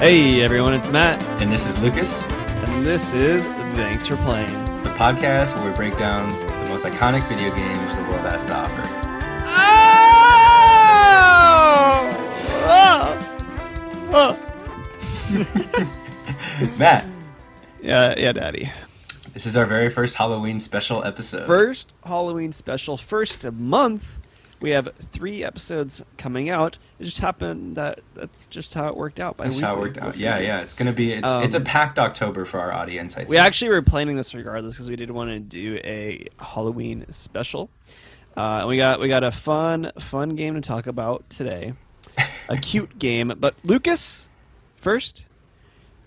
Hey everyone, it's Matt, And this is Lucas, and this is Thanks for Playing. the podcast where we break down the most iconic video games the world has to offer. Matt, Yeah, Daddy. this is our very first Halloween special episode. First Halloween special, first a month. We have 3 episodes coming out. It just happened that's just how it worked out. That's how it worked out. Yeah. It's gonna be. It's a packed October for our audience. I think. We actually were planning this regardless because we did want to do a Halloween special. And we got a fun game to talk about today. A cute game. But Lucas, first,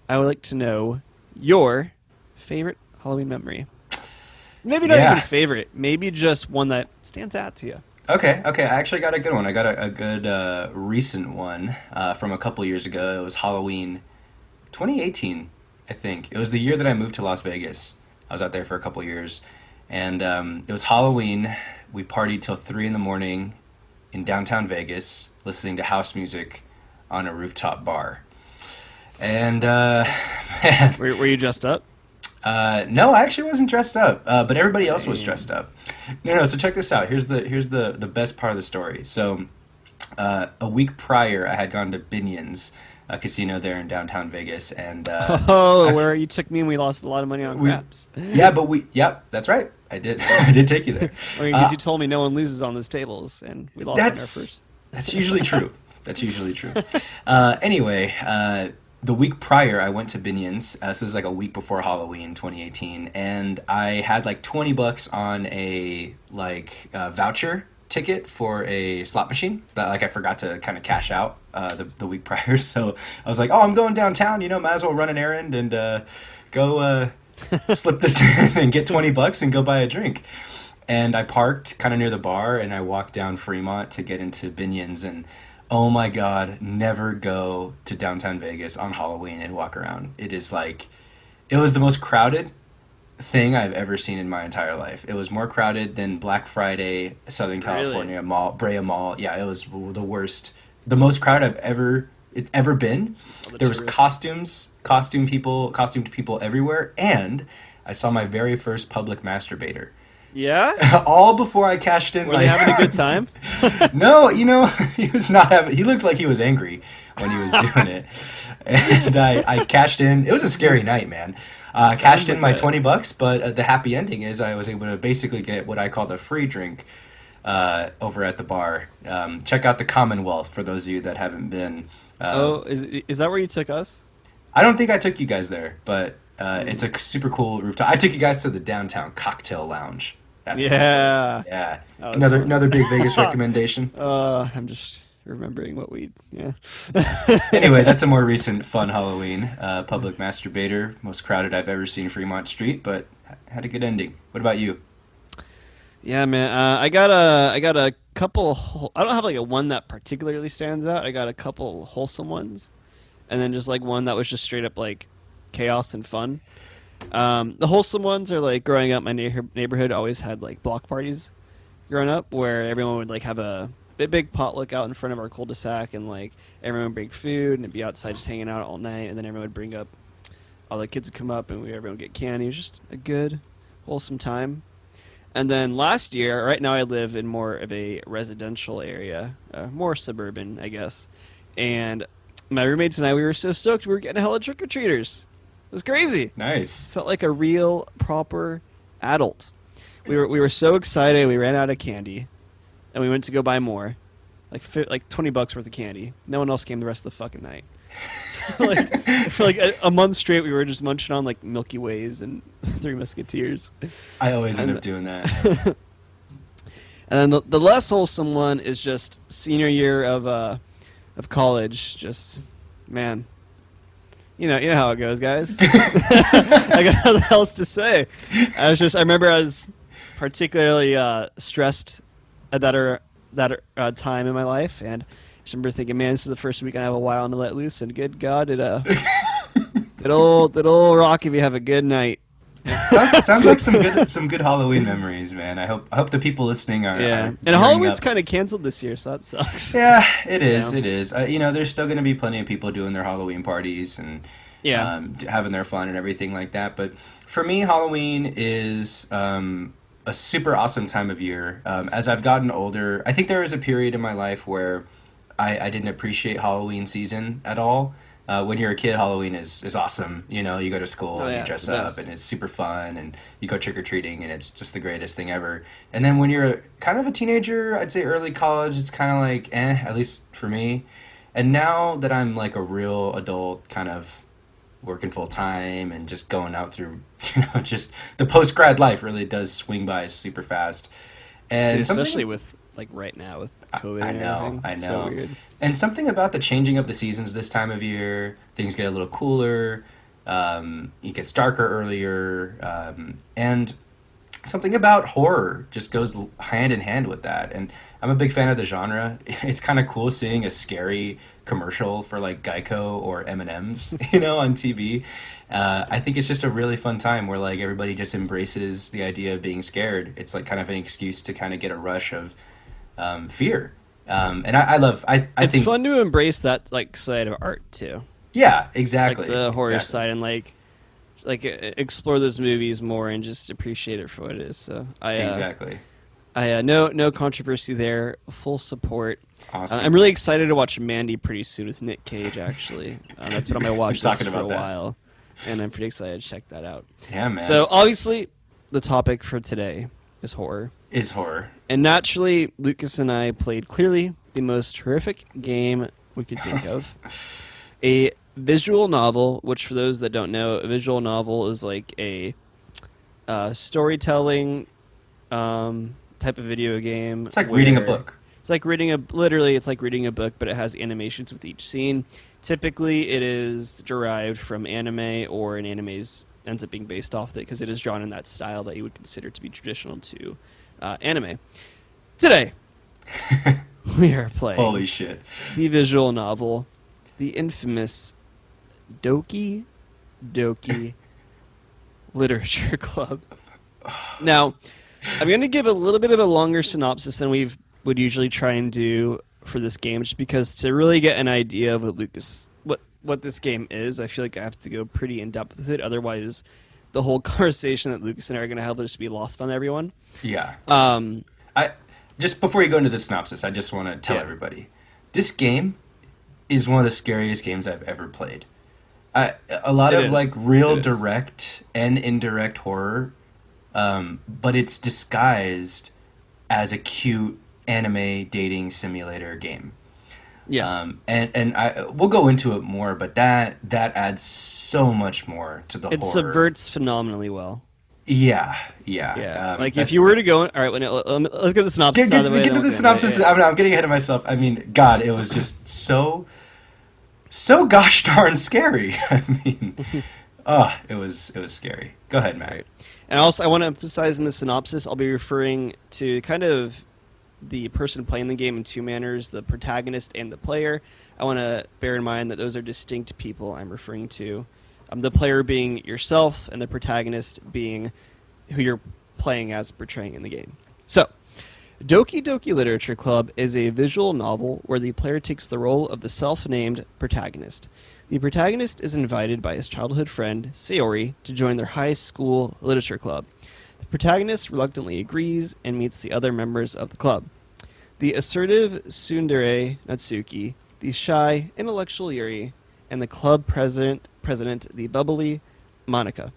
I would like to know your favorite Halloween memory. Maybe not even favorite. Maybe just one that stands out to you. Okay. I actually got a good one. I got a good recent one from a couple years ago. It was Halloween 2018, I think. It was the year that I moved to Las Vegas. I was out there for a couple years. And it was Halloween. We partied till 3 in the morning in downtown Vegas, listening to house music on a rooftop bar. And, man. Were you dressed up? No, I actually wasn't dressed up, but everybody else was dressed up. No, so check this out. Here's the best part of the story. So, a week prior, I had gone to Binion's, a casino there in downtown Vegas, and where you took me and we lost a lot of money on craps. Yep, that's right. I did. I did take you there. Because you told me no one loses on those tables, and we lost on our first. That's usually true. Anyway, the week prior, I went to Binion's. This is like a week before Halloween 2018, and I had like $20 on a voucher ticket for a slot machine that I forgot to kind of cash out the week prior. So I was like, oh, I'm going downtown, might as well run an errand and go slip this in and get $20 and go buy a drink. And I parked kind of near the bar, and I walked down Fremont to get into Binion's, and oh my God, never go to downtown Vegas on Halloween and walk around. It was the most crowded thing I've ever seen in my entire life. It was more crowded than Black Friday, Southern California Mall, Brea Mall. Yeah, it was the worst, the most crowded I've ever been. There was costumed people everywhere, and I saw my very first public masturbator. Yeah? All before I cashed in. Were they having a good time? No, he was not having. He looked like he was angry when he was doing it. And I cashed in. It was a scary night, man. Cashed in my $20, but the happy ending is I was able to basically get what I called a free drink over at the bar. Check out the Commonwealth for those of you that haven't been. Is that where you took us? I don't think I took you guys there, but it's a super cool rooftop. I took you guys to the downtown cocktail lounge. That's yeah. Another big Vegas recommendation. I'm just remembering what yeah. Anyway, that's a more recent fun Halloween. Public masturbator, most crowded I've ever seen Fremont Street, but had a good ending. What about you? Yeah, man. I got a couple. I don't have a one that particularly stands out. I got a couple wholesome ones, and then just one that was just straight up chaos and fun. The wholesome ones are growing up. My neighborhood always had block parties growing up, where everyone would have a big potluck out in front of our cul-de-sac, and everyone would bring food and it'd be outside just hanging out all night, and then everyone would bring up, all the kids would come up and everyone would get candy. It was just a good wholesome time. And then last year, right now I live in more of a residential area, more suburban, I guess, and my roommates and I, we were so stoked we were getting hella trick-or-treaters. It was crazy. Nice. Felt like a real, proper adult. We were so excited. We ran out of candy, and we went to go buy more, like $20 worth of candy. No one else came the rest of the fucking night. So for a month straight, we were just munching on Milky Ways and Three Musketeers. I always end up doing that. And then the less wholesome one is just senior year of college. Just, man. You know how it goes, guys. I got nothing else to say. I remember I was particularly stressed at that time in my life, and I just remember thinking, man, this is the first week I have a while to let loose, and good God, did old Rocky have a good night. Sounds like some good Halloween memories, man. I hope the people listening Yeah, are and gearing Halloween's up. kind of canceled this year, so that sucks. Yeah, it You is. know? It is. There's still going to be plenty of people doing their Halloween parties and Yeah. having their fun and everything like that. But for me, Halloween is a super awesome time of year. As I've gotten older, I think there was a period in my life where I didn't appreciate Halloween season at all. When you're a kid, Halloween is awesome. You go to school Oh and you yeah, it's dress the up best. and it's super fun and you go trick or treating and it's just the greatest thing ever. And then when you're kind of a teenager, I'd say early college, it's kind of like at least for me. And now that I'm like a real adult, kind of working full time and just going out through, just the post grad life really does swing by super fast. Dude, And especially something with like right now with I, COVID I and know, everything. I It's so know. weird. And something about the changing of the seasons this time of year, things get a little cooler, it gets darker earlier, and something about horror just goes hand in hand with that. And I'm a big fan of the genre. It's kind of cool seeing a scary commercial for like Geico or M&M's, on TV. I think it's just a really fun time where like everybody just embraces the idea of being scared. It's like kind of an excuse to kind of get a rush of fear. And I It's think, fun to embrace that like side of art too, yeah, like exactly, the horror exactly, side, and explore those movies more and just appreciate it for what it is. So exactly. no controversy there. Full support. I'm Awesome. really excited to watch Mandy pretty soon with Nick Cage. Actually, that's been on my Been watch list talking for a about that. while, and I'm pretty excited to check that out. Yeah, man. So obviously, the topic for today is horror. Is horror. And naturally, Lucas and I played clearly the most horrific game we could think of. A visual novel, which for those that don't know, a visual novel is like a storytelling type of video game. It's like reading a where book. It's like literally, it's like reading a book, but it has animations with each scene. Typically, it is derived from anime, or an anime's ends up being based off of it because it is drawn in that style that you would consider to be traditional to anime. Today, we are playing Holy shit. the visual novel, the infamous Doki Doki Literature Club. Now, I'm going to give a little bit of a longer synopsis than we would usually try and do for this game, just because to really get an idea of what this game is, I feel like I have to go pretty in depth with it. Otherwise, the whole conversation that Lucas and I are going to have will just be lost on everyone. Yeah. Um, I just before you go into the synopsis, I just want to tell Yeah. everybody this game is one of the scariest games I've ever played. A lot It of is. like real It is. direct and indirect horror, but it's disguised as a cute anime dating simulator game. yeah. And we'll go into it more, but that adds so much more to the It horror. subverts phenomenally well. Yeah, yeah. Yeah. Like, if That's- you were to go... All right, let's get the synopsis get, out of the way. get then to we'll the get into it. synopsis. Yeah. I'm getting ahead of myself. I mean, God, it was just so gosh darn scary. I mean, it was scary. Go ahead, Matt. Right. And also, I want to emphasize in the synopsis, I'll be referring to kind of the person playing the game in two manners, the protagonist and the player. I want to bear in mind that those are distinct people I'm referring to. The player being yourself, and the protagonist being who you're playing as, portraying in the game. So, Doki Doki Literature Club is a visual novel where the player takes the role of the self-named protagonist. The protagonist is invited by his childhood friend, Sayori, to join their high school literature club. The protagonist reluctantly agrees and meets the other members of the club. The assertive tsundere Natsuki, the shy, intellectual Yuri, and the club president, the bubbly Monica.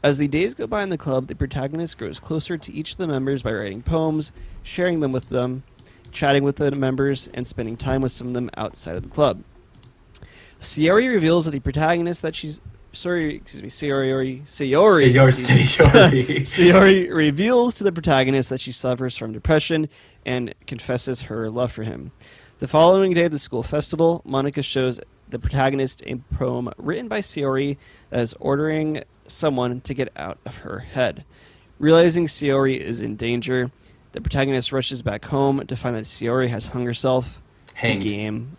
As the days go by in the club, the protagonist grows closer to each of the members by writing poems, sharing them with them, chatting with the members, and spending time with some of them outside of the club. Sayori reveals that the protagonist that she's... Sayori. Sayori. Sayori reveals to the protagonist that she suffers from depression and confesses her love for him. The following day at the school festival, Monica shows the protagonist a poem written by Sayori that is ordering someone to get out of her head. Realizing Sayori is in danger, the protagonist rushes back home to find that Sayori has hung herself. Hanged. The game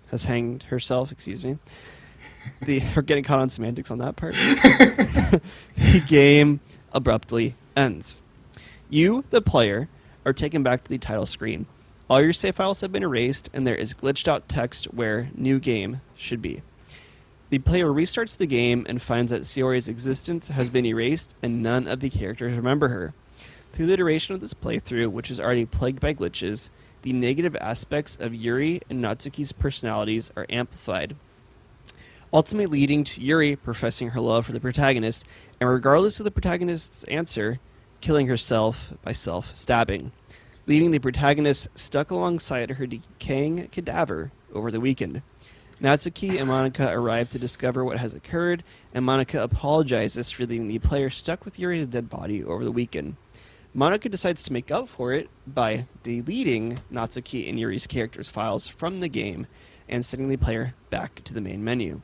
has hanged herself, excuse me. The we're getting caught on semantics on that part. The game abruptly ends. You, the player, are taken back to the title screen. All your save files have been erased, and there is glitched out text where "new game" should be. The player restarts the game and finds that Siori's existence has been erased, and none of the characters remember her. Through the duration of this playthrough, which is already plagued by glitches, the negative aspects of Yuri and Natsuki's personalities are amplified, ultimately leading to Yuri professing her love for the protagonist, and regardless of the protagonist's answer, killing herself by self-stabbing, leaving the protagonist stuck alongside her decaying cadaver over the weekend. Natsuki and Monika arrive to discover what has occurred, and Monika apologizes for leaving the player stuck with Yuri's dead body over the weekend. Monika decides to make up for it by deleting Natsuki and Yuri's characters' files from the game and sending the player back to the main menu.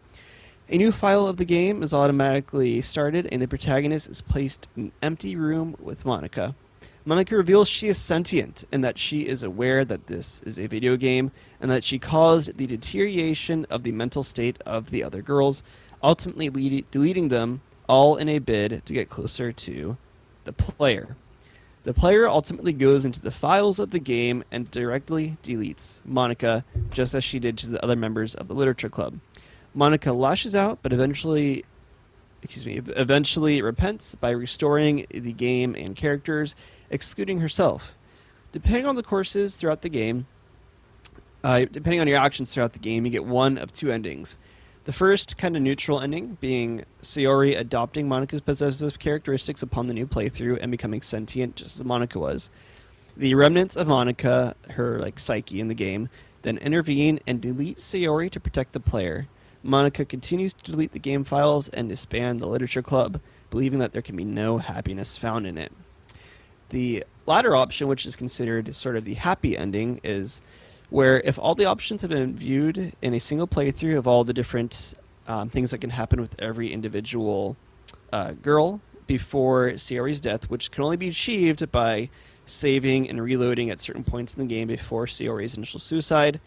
A new file of the game is automatically started, and the protagonist is placed in an empty room with Monika. Monika reveals she is sentient and that she is aware that this is a video game and that she caused the deterioration of the mental state of the other girls, ultimately deleting them all in a bid to get closer to the player. The player ultimately goes into the files of the game and directly deletes Monika, just as she did to the other members of the literature club. Monika lashes out, but eventually repents by restoring the game and characters, excluding herself. Depending on the courses throughout the game, depending on your actions throughout the game, you get one of two endings. The first, kind of neutral ending, being Sayori adopting Monika's possessive characteristics upon the new playthrough and becoming sentient, just as Monika was. The remnants of Monika, her psyche in the game, then intervene and delete Sayori to protect the player. Monika continues to delete the game files and disband the literature club, believing that there can be no happiness found in it. The latter option, which is considered sort of the happy ending, is where if all the options have been viewed in a single playthrough of all the different things that can happen with every individual girl before Sayori's death, which can only be achieved by saving and reloading at certain points in the game before Sayori's initial suicide,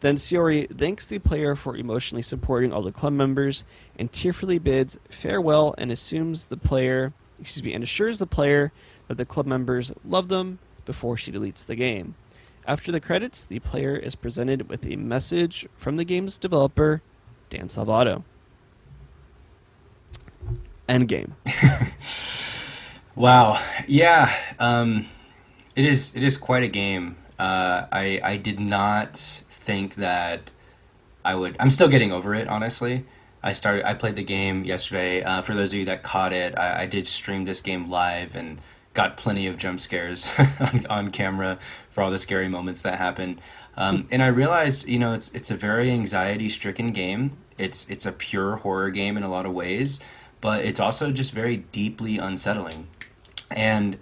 then Sayori thanks the player for emotionally supporting all the club members and tearfully bids farewell and assures the player that the club members love them before she deletes the game. After the credits, the player is presented with a message from the game's developer, Dan Salvato. Endgame. Wow. Yeah. It is quite a game. I did not think that I would. I'm still getting over it, honestly. I played the game yesterday. For those of you that caught it, I did stream this game live and got plenty of jump scares on camera for all the scary moments that happen. And I realized, it's a very anxiety-stricken game. It's a pure horror game in a lot of ways, but it's also just very deeply unsettling. And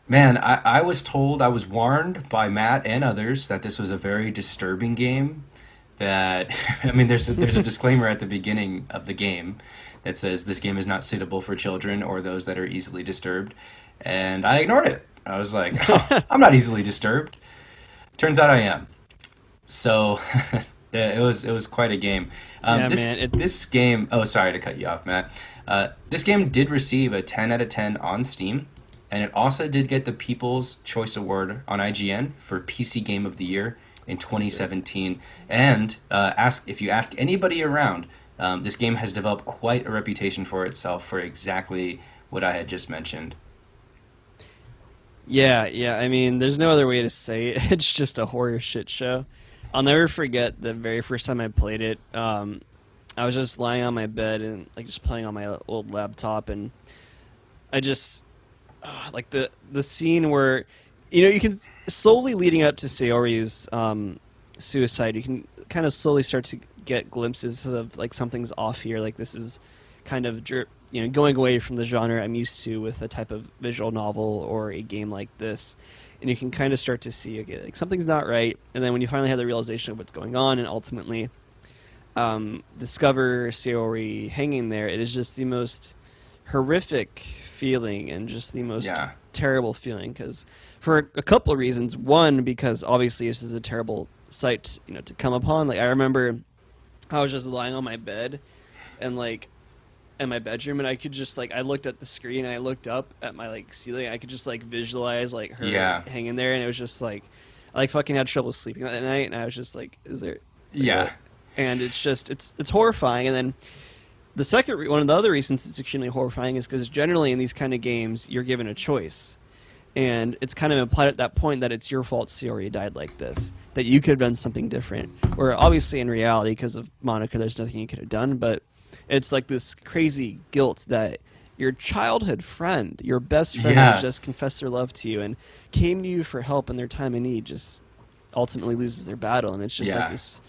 man, I was warned by Matt and others that this was a very disturbing game. That I mean, there's a disclaimer at the beginning of the game that says this game is not suitable for children or those that are easily disturbed, and I ignored it. I was like, oh, I'm not easily disturbed. Turns out I am. So yeah, it was quite a game. Yeah, man. This game. Oh, sorry to cut you off, Matt. This game did receive a 10 out of 10 on Steam, and it also did get the People's Choice Award on IGN for PC Game of the Year in 2017. And if you ask anybody around, this game has developed quite a reputation for itself for exactly what I had just mentioned. Yeah. I mean, there's no other way to say it. It's just a horror shit show. I'll never forget the very first time I played it. I was just lying on my bed and just playing on my old laptop, and I just the scene where you can slowly leading up to Sayori's suicide, you can kind of slowly start to get glimpses of something's off here. This is kind of going away from the genre I'm used to with a type of visual novel or a game like this, and you can kind of start to see, okay, something's not right. And then when you finally have the realization of what's going on and ultimately discover Sayori hanging there, it is just the most horrific feeling and just the most terrible feeling, because for a couple of reasons. One, because obviously this is a terrible sight to come upon. I remember I was just lying on my bed and like in my bedroom, and I could just like I looked at the screen and I looked up at my like ceiling. I could just like visualize like her Yeah. hanging there, and it was just like I like fucking had trouble sleeping that night, and I was just like, is there like Yeah. what? And it's just it's horrifying. And then the one of the other reasons it's extremely horrifying is because generally in these kind of games you're given a choice, and it's kind of implied at that point that it's your fault Sayori died like this, that you could have done something different. Where obviously in reality, because of Monica, there's nothing you could have done, but it's like this crazy guilt that your childhood friend, your best friend Yeah. who's just confessed their love to you and came to you for help in their time of need, just ultimately loses their battle. And it's just like Yeah. this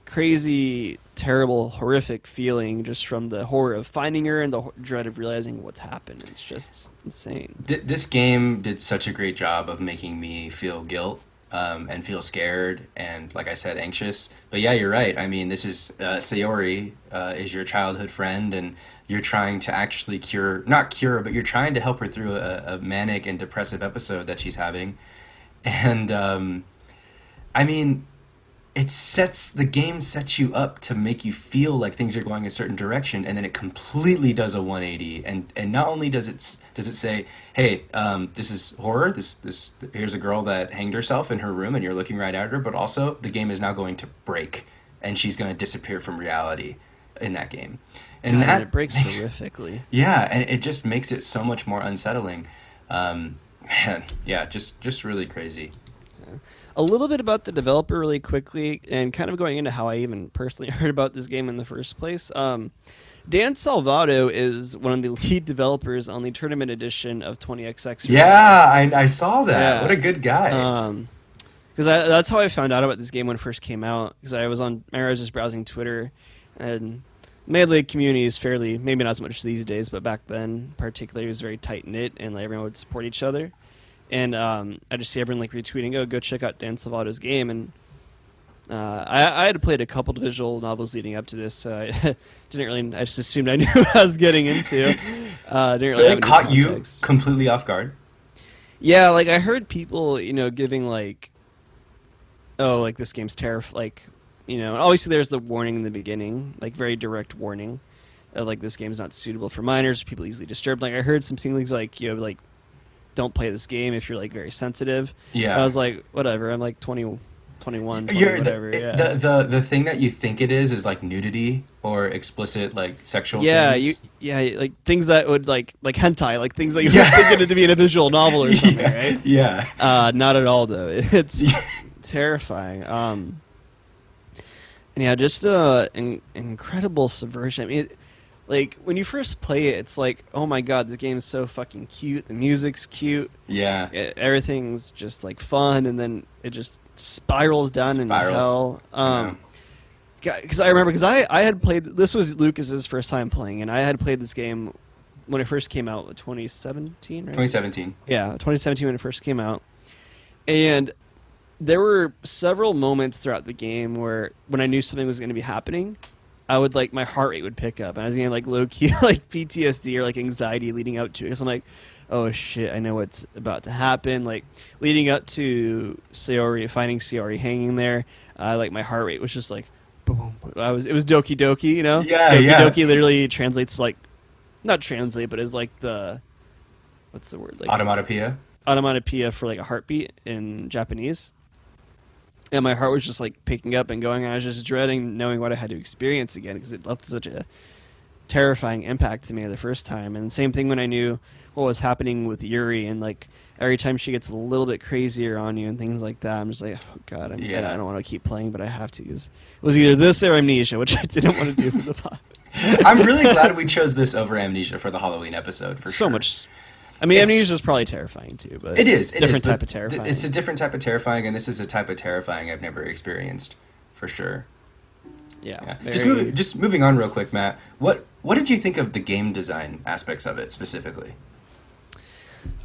crazy, terrible, horrific feeling just from the horror of finding her and the dread of realizing what's happened. It's just insane. This game did such a great job of making me feel guilt, and feel scared and, like I said, anxious. But yeah, you're right. I mean, this is Sayori is your childhood friend, and you're trying to actually not cure, but you're trying to help her through a manic and depressive episode that she's having. And I mean, the game sets you up to make you feel like things are going a certain direction, and then it completely does a 180. And not only does it say, hey, this is horror, this here's a girl that hanged herself in her room and you're looking right at her, but also the game is now going to break and she's going to disappear from reality in that game. And God, and that it breaks horrifically. yeah, and it just makes it so much more unsettling. Man, yeah, just really crazy. A little bit about the developer really quickly, and kind of going into how I even personally heard about this game in the first place. Dan Salvato is one of the lead developers on the tournament edition of 20XX. Yeah, I saw that. Yeah. What a good guy. Because that's how I found out about this game when it first came out. Because I was just browsing Twitter, and Melee League community is fairly, maybe not as much these days, but back then particularly it was very tight knit, and like, everyone would support each other. And I just see everyone like retweeting, "Oh, go check out Dan Salvato's game." And I had played a couple of visual novels leading up to this, so I didn't really. I just assumed I knew what I was getting into. Didn't really So have it any caught you context. completely off guard. Yeah, like I heard people, giving like, "Oh, like this game's like, and obviously there's the warning in the beginning, like very direct warning, of like this game is not suitable for minors, people easily disturbed." Like I heard some things like, like, don't play this game if you're like very sensitive. Yeah. And I was like, whatever. I'm like 20, 21, 20, You're whatever. the, Yeah. the thing that you think it is like nudity or explicit like sexual Yeah, things. like things that would like hentai, like things that you Yeah. would think it to be in a visual novel or something, Yeah. right? Yeah. Not at all though. It's terrifying. And yeah, just incredible subversion. I mean, like when you first play it, it's like, oh my god, this game is so fucking cute. The music's cute. Yeah. Everything's just like fun, and then it just spirals down into hell. Yeah. Because I remember, because I had played, this was Lucas's first time playing, and I had played this game when it first came out, 2017, right? 2017. Yeah, 2017 when it first came out. And there were several moments throughout the game where when I knew something was going to be happening, I would like, my heart rate would pick up, and I was getting like low key like PTSD or like anxiety leading up to it. Because I'm like, oh shit, I know what's about to happen. Like leading up to finding Sayori hanging there, like my heart rate was just like, boom. It was Doki Doki, Yeah, Doki yeah. Doki literally translates like, not translate, but is like what's the word? Like Automatopoeia. onomatopoeia for like a heartbeat in Japanese. And my heart was just like picking up and going. And I was just dreading knowing what I had to experience again because it left such a terrifying impact to me the first time. And same thing when I knew what was happening with Yuri, and like every time she gets a little bit crazier on you and things like that, I'm just like, oh god, I don't want to keep playing, but I have to, because it was either this or Amnesia, which I didn't want to do for the pod. I'm really glad we chose this over Amnesia for the Halloween episode. For So sure. much. I mean, Amnesia is probably terrifying too, but It is. different type of terrifying. It's a different type of terrifying, and this is a type of terrifying I've never experienced, for sure. Yeah. Yeah. Very- Just moving on real quick, Matt. What did you think of the game design aspects of it specifically?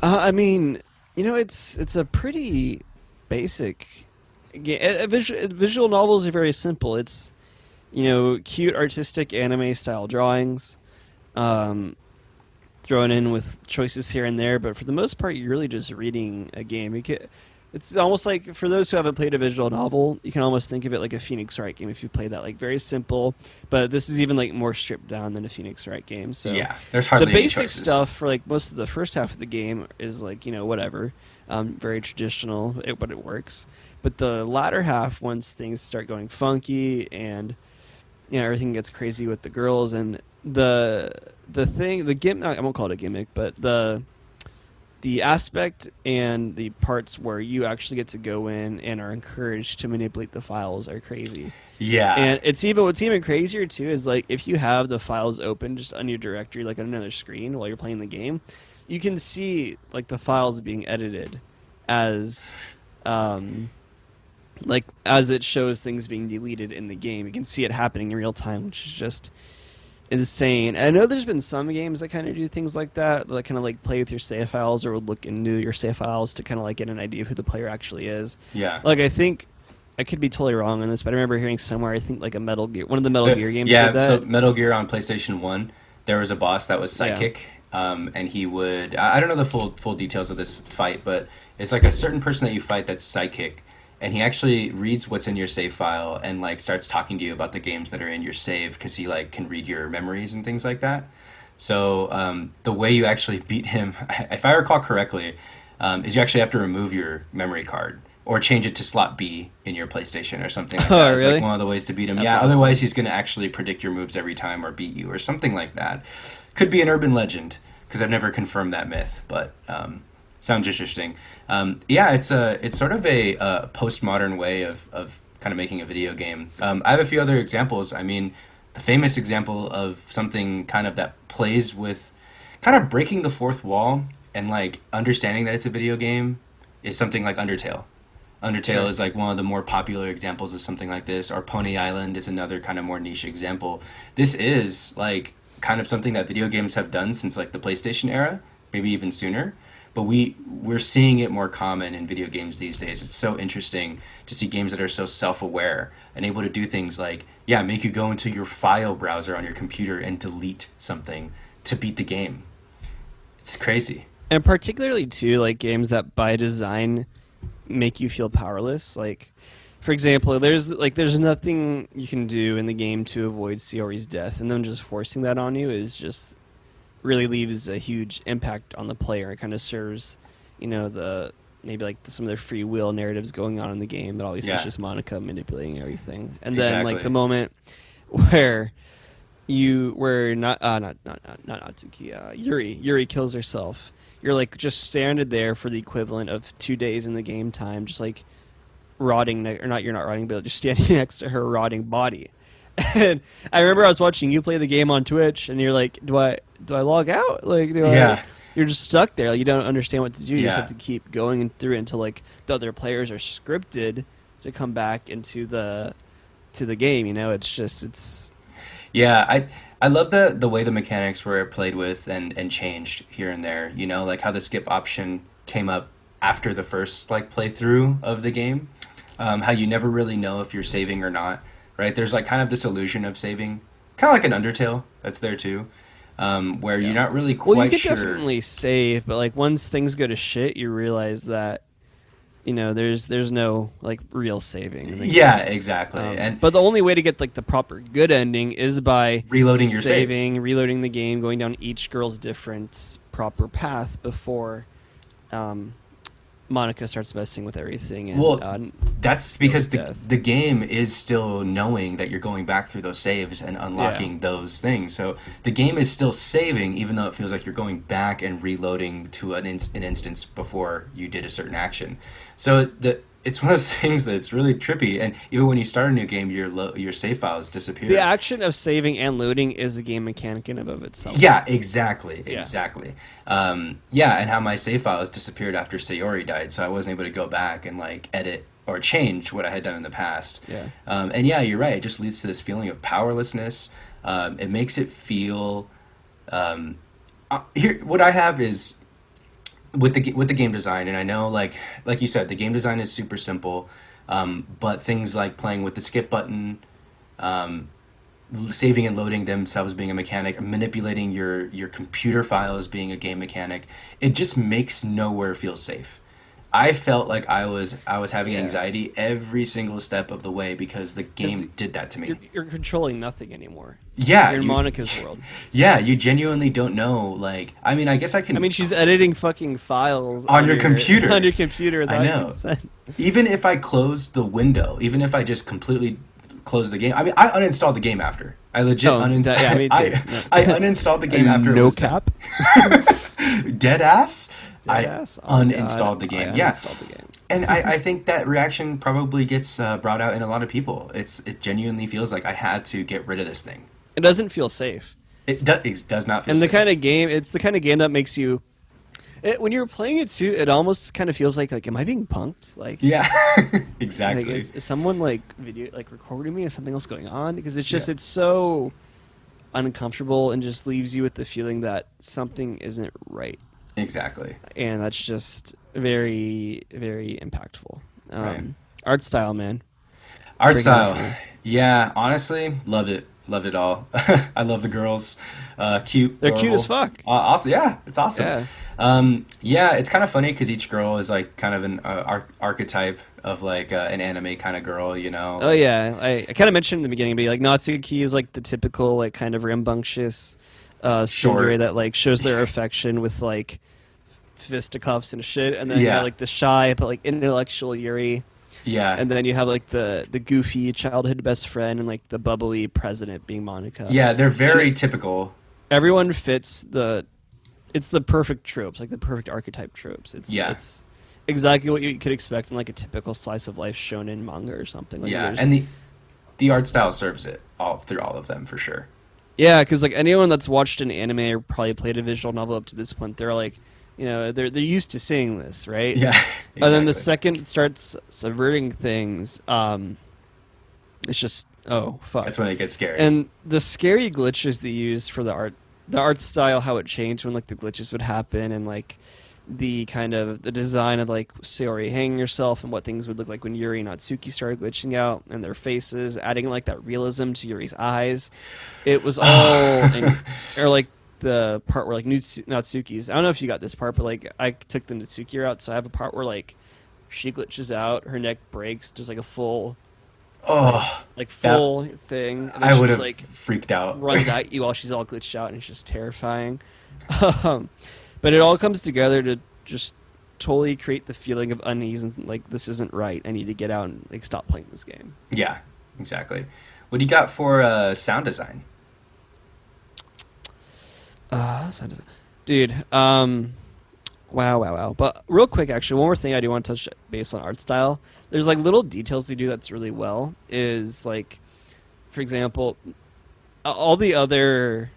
I mean, it's a pretty basic game. Visual novels are very simple. It's cute, artistic anime style drawings, thrown in with choices here and there. But for the most part, you're really just reading a game. It's almost like for those who haven't played a visual novel, you can almost think of it like a Phoenix Wright game if you played that. Like very simple, but this is even like more stripped down than a Phoenix Wright game. So Yeah, there's the hardly any basic choices. stuff for like most of the first half of the game is like whatever, very traditional, but it works. But the latter half, once things start going funky and everything gets crazy with the girls and the gimmick, I won't call it a gimmick, but the aspect and the parts where you actually get to go in and are encouraged to manipulate the files are crazy. Yeah, And it's even what's even crazier too is like if you have the files open just on your directory like on another screen while you're playing the game, you can see like the files being edited as um like as it shows things being deleted in the game. You can see it happening in real time, which is just insane. I know there's been some games that kind of do things like that kind of like play with your save files or would look into your save files to kind of like get an idea of who the player actually is. yeah. Like I think I could be totally wrong on this, but I remember hearing somewhere I think like one of the Metal Gear games did So that. Metal Gear on PlayStation 1, there was a boss that was Yeah. psychic, and he would I don't know the full details of this fight, but it's like a certain person that you fight that's psychic, and he actually reads what's in your save file and like starts talking to you about the games that are in your save because he like can read your memories and things like that. So the way you actually beat him, if I recall correctly, is you actually have to remove your memory card or change it to slot B in your PlayStation or something like Oh, that. It's like really? one of the ways to beat him. That's Yeah, otherwise awesome. he's going to actually predict your moves every time or beat you or something like that. Could be an urban legend because I've never confirmed that myth, but sounds interesting. Yeah, it's sort of a postmodern way of kind of making a video game. I have a few other examples. I mean, the famous example of something kind of that plays with kind of breaking the fourth wall and like understanding that it's a video game is something like Undertale. Undertale Sure. is like one of the more popular examples of something like this, or Pony Island is another kind of more niche example. This is like kind of something that video games have done since like the PlayStation era, maybe even sooner. But we're seeing it more common in video games these days. It's so interesting to see games that are so self-aware and able to do things like, yeah, make you go into your file browser on your computer and delete something to beat the game. It's crazy. And particularly too like games that by design make you feel powerless. Like for example, there's nothing you can do in the game to avoid Siori's death, and them just forcing that on you is just really leaves a huge impact on the player. It kind of serves, the maybe like some of their free will narratives going on in the game, but obviously it's Yeah, just Monica manipulating everything. And then like exactly. the moment where where not Atsuki, Yuri kills herself. You're like just stranded there for the equivalent of 2 days in the game time, just like rotting, or not, you're not rotting, but just standing next to her rotting body. And I remember I was watching you play the game on Twitch, and you're like, do I log out? Like, do I? Yeah, You're just stuck there. Like, you don't understand what to do. You just have yeah. to keep going through it until like the other players are scripted to come back into the game. It's Yeah, I love the way the mechanics were played with and changed here and there. You know, like how the skip option came up after the first like playthrough of the game. How you never really know if you're saving or not, right? There's like kind of this illusion of saving, kind of like an Undertale that's there too, where you're yeah. not really Well, you quite could sure. definitely save, but like once things go to shit, you realize that there's no like real saving in the Yeah, game. exactly. And But the only way to get like the proper good ending is by reloading your saves. saving, reloading the game, going down each girl's different proper path before um, Monica starts messing with everything and Well, that's Yuri's because death. the game is still knowing that you're going back through those saves and Yeah, unlocking those things. So the game is still saving, even though it feels like you're going back and reloading to an instance before you did a certain action. So it's one of those things that's really trippy. And even when you start a new game, your save files the disappear. action of saving and loading is a game mechanic in and of itself. Yeah, exactly, Yeah, exactly. Yeah, and how my save files disappeared after Sayori died, so I wasn't able to go back and like edit or change what I had done in the past. yeah. And yeah, you're right. It just leads to this feeling of powerlessness. It makes it feel. Here, what I have is with the game design, and I know like you said, the game design is super simple, but things like playing with the skip button, um, saving and loading themselves being a mechanic, manipulating your computer files being a game mechanic, it just makes nowhere feel safe. I felt like I was having Yeah, anxiety every single step of the way because the because game did that to me. you're controlling nothing anymore. Yeah, You're in Monica's world. yeah, you genuinely don't know. Like, I mean, I guess I I can mean, she's editing fucking files on your on computer. your computer I without your know. consent. Even if I closed the window, even if I just completely closed the game. I mean, I uninstalled the game after. I legit Oh, that, yeah, uninstalled. me too. I No. I uninstalled the game after it No was done. cap. Dead ass. Dead I ass. Oh my god, uninstalled the I game. Yeah, uninstalled the game. and I think that reaction probably gets brought out in a lot of people. It genuinely feels like I had to get rid of this thing. It doesn't feel safe. It does not feel And the safe. kind of game, it's the kind of game that makes you. When you're playing it too, it almost kind of feels like, am I being punked? Yeah, Like exactly. is someone like video like recording me? Is something else going on? Because it's Yeah, just it's so uncomfortable and just leaves you with the feeling that something isn't right, exactly. and that's just very very impactful. Right. Art style, man, Art breaking it style. for me. Yeah, honestly, loved it. Loved it all. I love the girls. Cute, They're cute as adorable. fuck. Awesome. Yeah, it's awesome. Yeah. Yeah, it's kind of funny because each girl is like kind of an archetype of like an anime kind of girl, you know? Oh Like, yeah, I kind of mentioned in the beginning, but like Natsuki is like the typical like kind of rambunctious tsundere short. that like shows their affection with like fisticuffs and shit, and then you have Yeah, like the shy but like intellectual Yuri, yeah, and then you have like the goofy childhood best friend and like the bubbly president being Monica, yeah. They're and very typical. everyone fits the it's the perfect tropes, like the perfect archetype tropes. Yeah, It's exactly what you could expect in like a typical slice of life shonen manga or something. Like yeah, there's and the art style serves it all through all of them for sure. yeah, because like anyone that's watched an anime or probably played a visual novel up to this point, they're like, they're used to seeing this, right? Yeah, And then the exactly. second it starts subverting things, it's just oh fuck. That's when it gets scary. And the scary glitches they used for the art style, how it changed when like the glitches would happen, and like the kind of the design of like Sayori hanging herself and what things would look like when Yuri and Natsuki started glitching out and their faces, adding like that realism to Yuri's eyes. It was all, or like the part where like Natsuki's. I don't know if you got this part, but like I took the Natsuki route, so I have a part where like she glitches out, her neck breaks, there's like a full Oh, like that full thing, and then I she would just have like freaked out. runs at you while she's all glitched out, and it's just terrifying. Um, but it all comes together to just totally create the feeling of unease and like this isn't right. I need to get out and like stop playing this game. Yeah, exactly. What do you got for sound design? Sound design. Dude. Wow. But real quick, actually, one more thing I do want to touch based on art style. There's like little details they do that's really well. Is like, for example, all the other,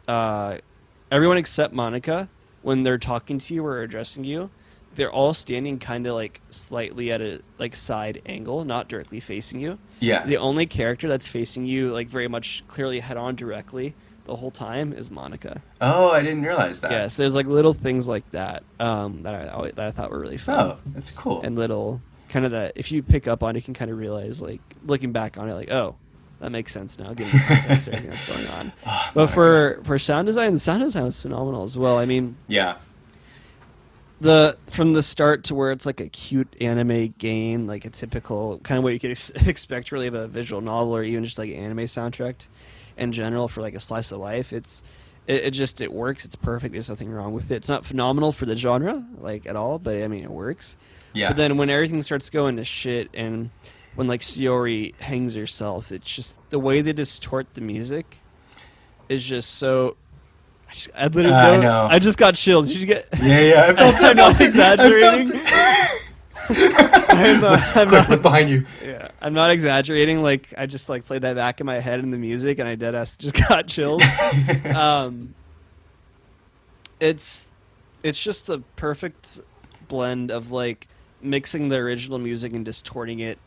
everyone except Monica, when they're talking to you or addressing you, they're all standing kind of like slightly at a like side angle, not directly facing you. Yeah. The only character that's facing you like very much clearly head on directly the whole time is Monica. Oh, I didn't realize that. Yes, there's like little things like that that I thought were really fun, Oh, that's cool. and little kind of that if you pick up on it, you can kind of realize like looking back on it, like oh, that makes sense now, given the context of everything that's going on. Oh, But Monica. for sound design, the sound design was phenomenal as well. I mean, Yeah. the from the start to where it's like a cute anime game, like a typical kind of what you could expect really of a visual novel or even just like an anime soundtrack in general for like a slice of life. It works. It's perfect. There's nothing wrong with it. It's not phenomenal for the genre like at all, but I mean it works. Yeah. But then when everything starts going to shit and when like Sayori hangs herself, it's just the way they distort the music is just so. I literally I know. I just got chills. Did you get? Yeah, I felt it. I'm not exaggerating. I'm Quick, look not. behind you. Yeah, I'm not exaggerating. Like I just like played that back in my head in the music, and I deadass just got chills. Um, it's just the perfect blend of like mixing the original music and distorting it,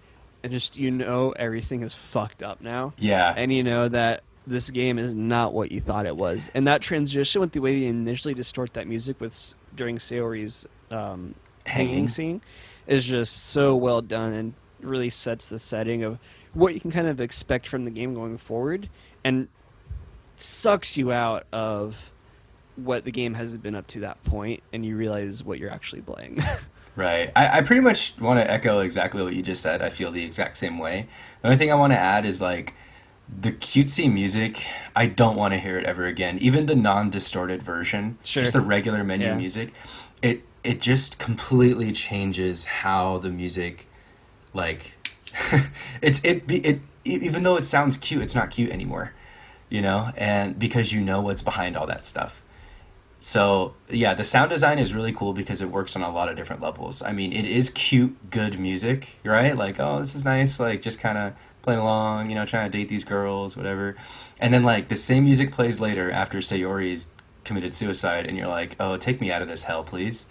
and just everything is fucked up now, Yeah. and you know that this game is not what you thought it was, and that transition with the way they initially distort that music with during Sayori's hanging Hanging. scene is just so well done and really sets the setting of what you can kind of expect from the game going forward and sucks you out of what the game has been up to that point and you realize what you're actually playing. Right. I pretty much want to echo exactly what you just said. I feel the exact same way. The only thing I want to add is like the cutesy music. I don't want to hear it ever again. Even the non-distorted version, just Sure. the regular menu Yeah. music, it just completely changes how the music like even though it sounds cute, it's not cute anymore, you know? And because you know what's behind all that stuff. So yeah, the sound design is really cool because it works on a lot of different levels. I mean, it is cute, good music, right? Like, oh, this is nice, like just kind of playing along, you know, trying to date these girls, whatever. And then like the same music plays later after Sayori's committed suicide, and you're like, oh, take me out of this hell, please.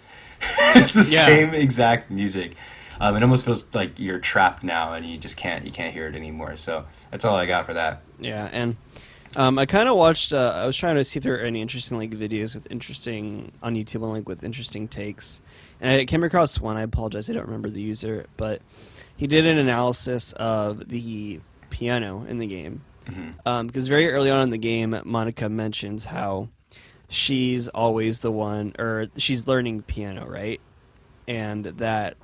It's the Yeah. same exact music. It almost feels like you're trapped now, and you can't hear it anymore. So that's all I got for that. Yeah. And I kind of watched. I was trying to see if there were any interesting like videos with interesting on YouTube and like with interesting takes, and I came across one. I apologize, I don't remember the user, but he did an analysis of the piano in the game. Hmm. Because very early on in the game, Monica mentions how she's always the one, or she's learning piano, right? And that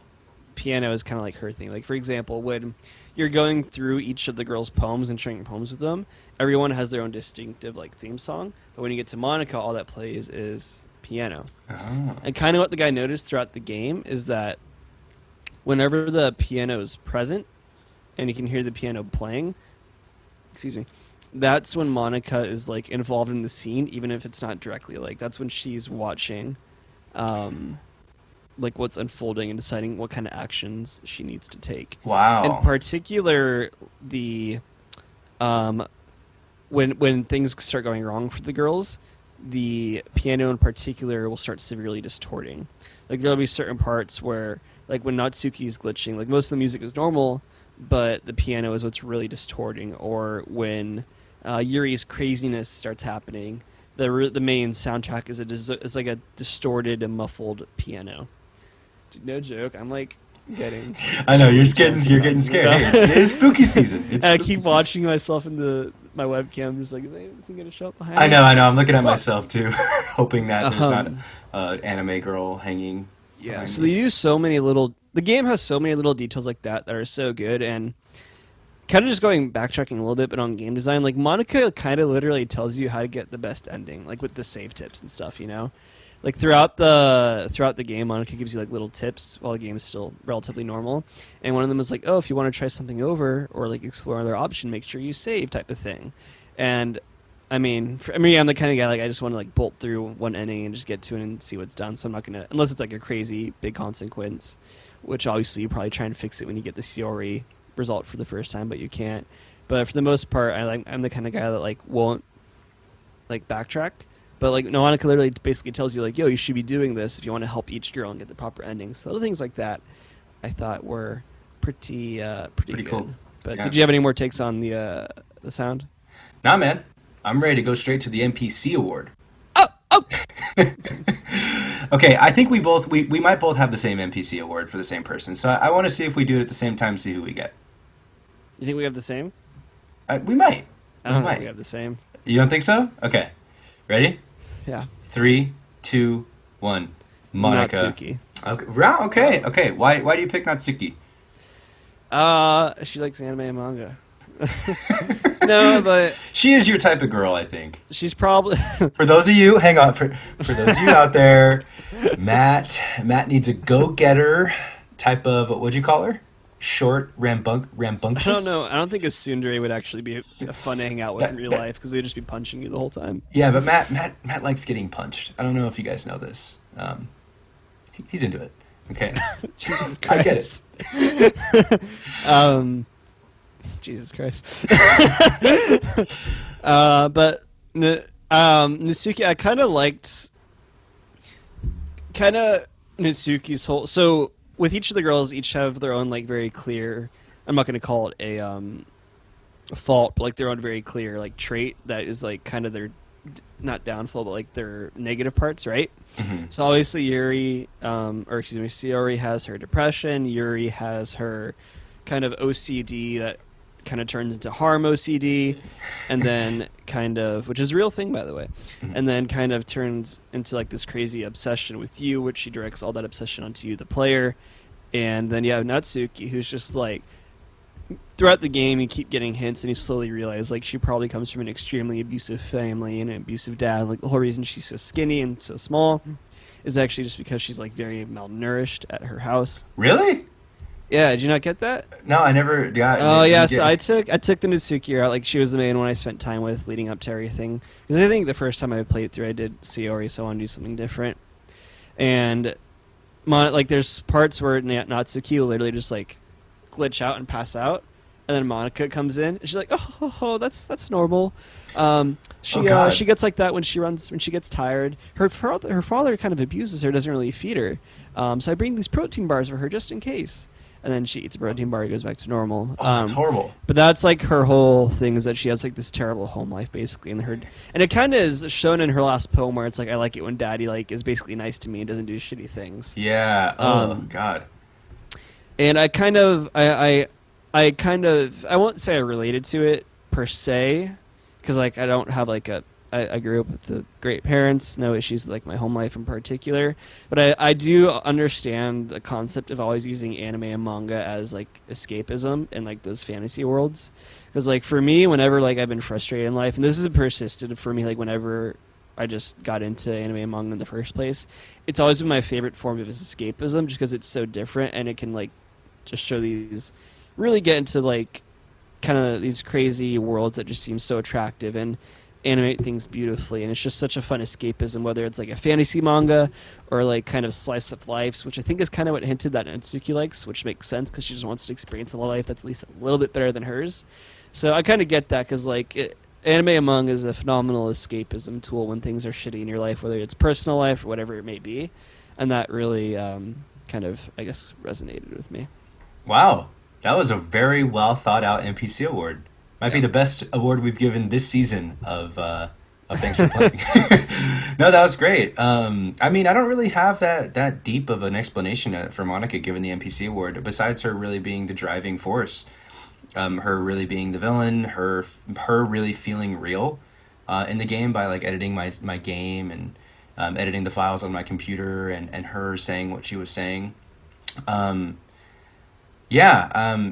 piano is kind of like her thing. Like for example, when you're going through each of the girls' poems and sharing poems with them, everyone has their own distinctive like theme song. But when you get to Monica, all that plays is piano. Oh. And kind of what the guy noticed throughout the game is that whenever the piano is present and you can hear the piano playing, excuse me, that's when Monica is like involved in the scene, even if it's not directly. Like that's when she's watching um like what's unfolding and deciding what kind of actions she needs to take. In Wow. particular, the um, when things start going wrong for the girls, the piano in particular will start severely distorting. Like there'll be certain parts where, like when Natsuki's glitching, like most of the music is normal, but the piano is what's really distorting. Or when Yuri's craziness starts happening, the main soundtrack is like a distorted and muffled piano. No joke. I'm like getting I know you're chills getting trying you're to getting talk scared. about Hey, it's it. spooky season. It's And I spooky keep season. watching myself in the my webcam, just like, is anything gonna show up behind I me? know, I know. I'm looking at Fuck. myself too, hoping that there's not Um, anime girl hanging yeah. behind So they me. use so many little. The game has so many little details like that are so good, and kind of just going backtracking a little bit, but on game design, like Monica kind of literally tells you how to get the best ending, like with the save tips and stuff. You know, like throughout the game, Monica gives you like little tips while the game is still relatively normal, and one of them is like, oh, if you want to try something over or like explore another option, make sure you save type of thing. And I mean, I'm the kind of guy like I just want to like bolt through one ending and just get to it and see what's done. So I'm not gonna unless it's like a crazy big consequence, which obviously you probably try and fix it when you get the CRE result for the first time, but you can't. But for the most part, I'm the kind of guy that like won't like backtrack. But like Noanica literally basically tells you like, yo, you should be doing this if you want to help each girl and get the proper ending. So little things like that, I thought were pretty Pretty cool. good. But Yeah. did you have any more takes on the sound? Nah, man. I'm ready to go straight to the NPC award. Oh, oh. Okay, I think we might both have the same NPC award for the same person. So I want to see if we do it at the same time, see who we get. You think we have the same? We might. I We don't think we might. have the same. You don't think so? Okay. Ready? Yeah. Three, two, one. Monica. Natsuki. Okay. Okay. Okay. Why do you pick Natsuki? She likes anime and manga. No, but She is your type of girl, I think. she's probably For those of you, hang on. For those of you out there, Matt needs a go-getter type of, what'd you call her? Short, I rambunctious? don't know. I don't think a tsundere would actually be fun to hang out with in real That- life because they'd just be punching you the whole time. Yeah, but Matt likes getting punched. I don't know if you guys know this. He's into it. Okay. Jesus I get it. Christ. Jesus Christ. But Natsuki, I kind of liked Natsuki's whole. So with each of the girls, each have their own like very clear. I'm not going to call it a fault, but like their own very clear like trait that is like kind of their not downfall, but like their negative parts, right? Hmm. So obviously Yuri, or excuse me, Sayori has her depression. Yuri has her kind of OCD that kind of turns into harm OCD, and then kind of, which is a real thing by the way, and then kind of turns into like this crazy obsession with you, which she directs all that obsession onto you, the player. And then you have Natsuki, who's just like, throughout the game, you keep getting hints, and you slowly realize like she probably comes from an extremely abusive family and an abusive dad. Like the whole reason she's so skinny and so small is actually just because she's like very malnourished at her house. Really? Yeah, did you not get that? No, I never. Yeah. Oh yeah, so I took the Natsuki route. Like she was the main one I spent time with leading up to everything. Because I think the first time I played through, I did Sayori, so I want to do something different. And like there's parts where Natsuki will literally just like glitch out and pass out, and then Monica comes in and she's like, oh, that's normal. She gets like that when she gets tired. Her father kind of abuses her, doesn't really feed her. So I bring these protein bars for her just in case. And then she eats a protein bar and goes back to normal. Oh, that's horrible. But that's like her whole thing, is that she has like this terrible home life basically, and it kind of is shown in her last poem where it's like, I like it when daddy like is basically nice to me and doesn't do shitty things. Yeah. Oh God. And I kind of I won't say I related to it per se, because like I don't have like I grew up with the great parents, no issues with like my home life in particular, but I do understand the concept of always using anime and manga as like escapism in like those fantasy worlds. Because like for me, whenever like I've been frustrated in life, and this has persisted for me, like whenever I just got into anime and manga in the first place, it's always been my favorite form of escapism, just because it's so different and it can like just show these, really get into like kind of these crazy worlds that just seem so attractive and animate things beautifully. And it's just such a fun escapism, whether it's like a fantasy manga or like kind of slice of life, which I think is kind of what hinted that Natsuki likes, which makes sense because she just wants to experience a life that's at least a little bit better than hers. So I kind of get that, because like anime and manga is a phenomenal escapism tool when things are shitty in your life, whether it's personal life or whatever it may be. And that really kind of, I guess, resonated with me. Wow, that was a very well thought out NPC award. Might be the best award we've given this season of Thanks for Playing. No, that was great. I mean, I don't really have that deep of an explanation for Monica given the NPC award, besides her really being the driving force, her really being the villain, her really feeling real in the game by like editing my game and editing the files on my computer, and her saying what she was saying.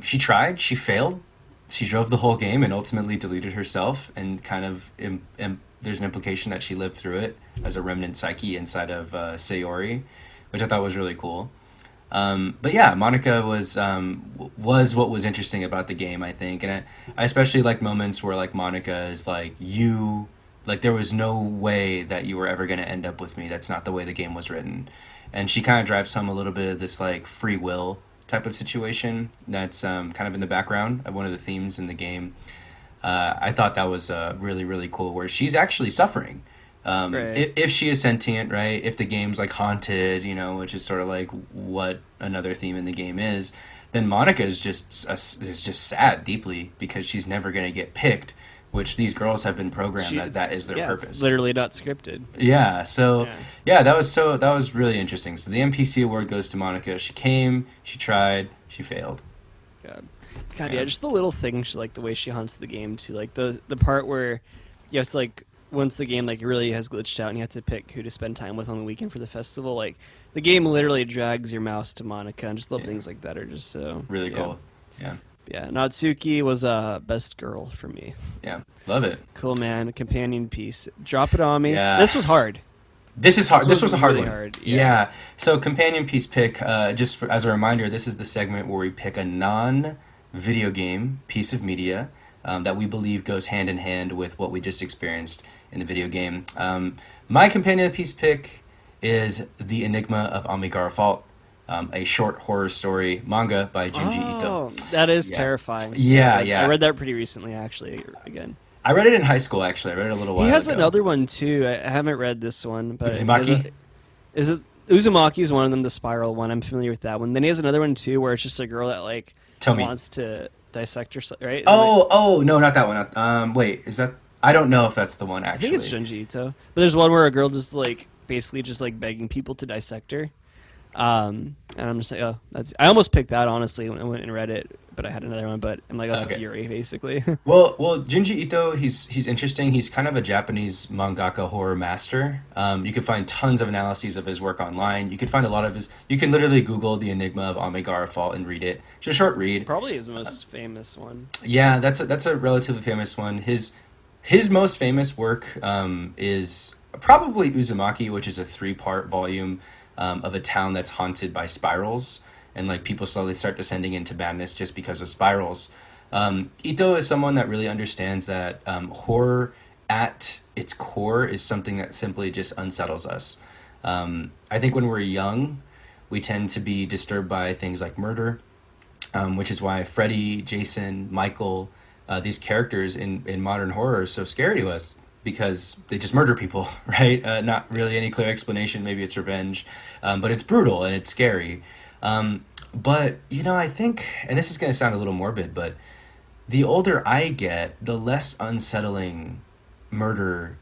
She tried, she failed. She drove the whole game and ultimately deleted herself, and kind of there's an implication that she lived through it as a remnant psyche inside of Sayori, which I thought was really cool. But yeah, Monica was what was interesting about the game, I think, and I especially like moments where like Monica is like, you, like there was no way that you were ever going to end up with me. That's not the way the game was written, and she kind of drives home a little bit of this like free will type of situation that's kind of in the background of one of the themes in the game. I thought that was really, really cool, where she's actually suffering. Right. If she is sentient, right? If the game's like haunted, which is sort of like what another theme in the game is, then Monica is just sad deeply because she's never going to get picked, which these girls have been programmed that is their purpose. It's literally not scripted. Yeah, so that was really interesting. So the NPC award goes to Monica. She came, she tried, she failed. God, just the little things, like the way she haunts the game too, like the part where you have to like, once the game like really has glitched out and you have to pick who to spend time with on the weekend for the festival, like the game literally drags your mouse to Monica, and just little things like that are just so really cool. Yeah, Natsuki was best girl for me. Yeah, love it. Cool, man. Companion piece. Drop it on me. Yeah. This was hard. This is hard. This was a hard really one. Hard. Yeah. So companion piece pick. As a reminder, this is the segment where we pick a non-video game piece of media that we believe goes hand in hand with what we just experienced in the video game. My companion piece pick is The Enigma of Amigara Fault. A short horror story manga by Junji Ito. That is terrifying. Yeah. I read that pretty recently, actually, again. I read it in high school, actually. I read it a little while ago. He has another one, too. I haven't read this one. But Uzumaki? Is it Uzumaki is one of them, the spiral one. I'm familiar with that one. Then he has another one, too, where it's just a girl that, like, wants to dissect herself, right? Oh, no, not that one. Wait, is that... I don't know if that's the one, actually. I think it's Junji Ito. But there's one where a girl just, like, basically just, like, begging people to dissect her. And I'm just like, oh, that's. I almost picked that honestly when I went and read it, but I had another one. But I'm like, oh, that's Okay. Yuri basically. Well, Junji Ito, he's interesting. He's kind of a Japanese mangaka horror master. You can find tons of analyses of his work online. You can find a lot of his. You can literally Google the Enigma of Amegara Fault and read it. It's a short read. Probably his most famous one. Yeah, that's a relatively famous one. His most famous work is probably Uzumaki, which is a three-part volume of a town that's haunted by spirals, and like people slowly start descending into madness just because of spirals. Ito is someone that really understands that horror at its core is something that simply just unsettles us. I think when we're young, we tend to be disturbed by things like murder, which is why Freddy, Jason, Michael, these characters in modern horror are so scary to us because they just murder people, right? Not really any clear explanation. Maybe it's revenge, but it's brutal and it's scary. But I think, and this is going to sound a little morbid, but the older I get, the less unsettling murder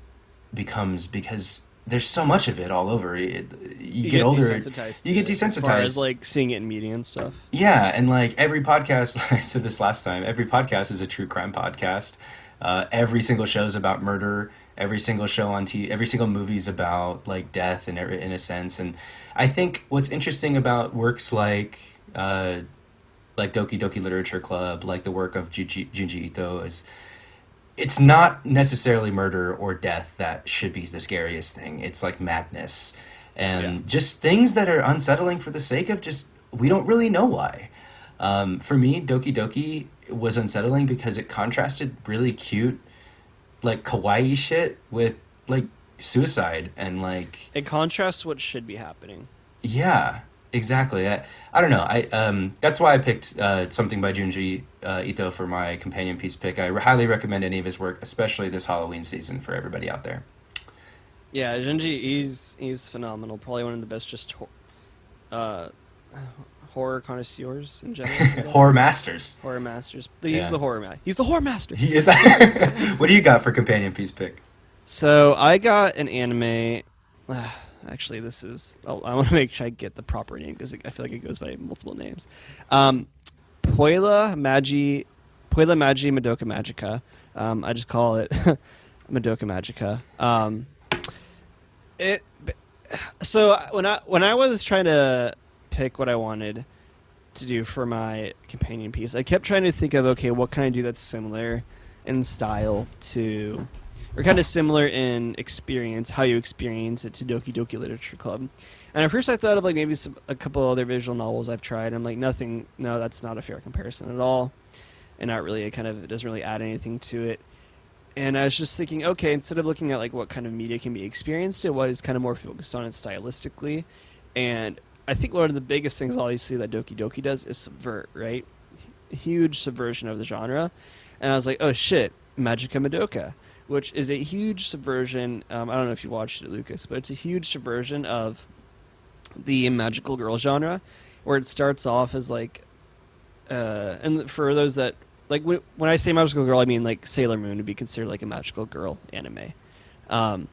becomes because there's so much of it all over. You You get get older, desensitized you to get it as far as desensitized. like seeing it in media and stuff. Yeah, and like every podcast, I said this last time, every podcast is a true crime podcast. Every single show is about murder. Every single show on TV, every single movie is about like death in a sense. And I think what's interesting about works like Doki Doki Literature Club, like the work of Junji Ito, is it's not necessarily murder or death that should be the scariest thing. It's like madness Yeah. and just things that are unsettling for the sake of just we don't really know why. For me, Doki Doki was unsettling because it contrasted really cute, like kawaii shit with like suicide and like It contrasts what should be happening. yeah, exactly. I don't know. That's why I picked something by Junji Ito for my companion piece pick. Highly recommend any of his work, especially this Halloween season for everybody out there. Yeah, Junji, he's phenomenal. Probably one of the best uh, horror connoisseurs in general, I Horror guess. Masters. Horror masters. He's Yeah, the horror man. He's the horror master. he is. What do you got for companion piece pick? So I got an anime. Actually, this is. I want to make sure I get the proper name because I feel like it goes by multiple names. Um, Poila Magi, Poila Magi Madoka Magica. I just call it Madoka Magica. It. So when I was trying to pick what I wanted to do for my companion piece, I kept trying to think of okay, what can I do that's similar in style to, or kind of similar in experience, how you experience it to Doki Doki Literature Club. And at first I thought of like maybe a couple other visual novels I've tried. I'm like nothing, no, that's not a fair comparison at all, and not really. It doesn't really add anything to it. And I was just thinking, okay, instead of looking at like what kind of media can be experienced, what is kind of more focused on it stylistically. And I think one of the biggest things obviously that Doki Doki does is subvert, right? Huge subversion of the genre. And I was like, oh shit, Magica Madoka, which is a huge subversion. I don't know if you watched it, Lucas, but it's a huge subversion of the magical girl genre, where it starts off as like, and for those that like when I say magical girl, I mean like Sailor Moon would be considered like a magical girl anime. Um,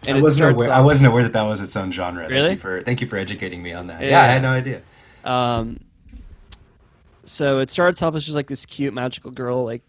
I and it wasn't starts aware. I off wasn't aware that that was its own genre. really, Thank you for educating me on that. Yeah, I had yeah. no idea. Um, so it starts off as just like this cute magical girl, like